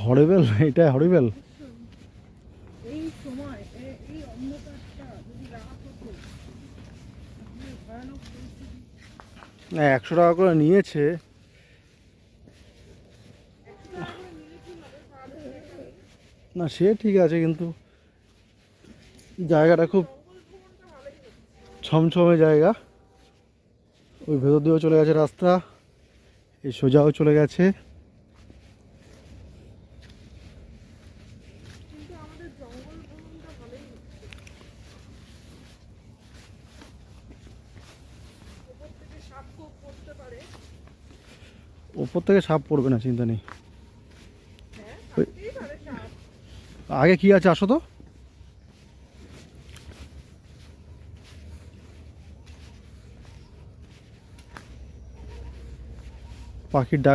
Horrible, এটা horrible. এই সময় এই অন্ধকারটা যদি রাত হতো তাহলে ভয়ানক পরিস্থিতি। 100 টাকা করে নিয়েছে। 100 টাকা করে নিলে কি হবে, পার হয়ে যাবে। না সে ঠিক আছে, কিন্তু জায়গাটা খুব জঙ্গল ভ্রমণটা ভালোই হচ্ছে। ছমছমে জায়গা। ওই ভেতর দিয়েও চলে গেছে রাস্তা, এই সোজাও চলে গেছে। কিন্তু আমাদের জঙ্গল ভ্রমণটা ভালোই হচ্ছে। ওপর থেকে সাপ খুব পড়তে পারে। ওপর থেকে সাপ পড়বে না, চিন্তা নেই। হ্যাঁ, ওই- থাকতেই পারে সাপ। আগে কি আছে আসো তো। পাখির ডাক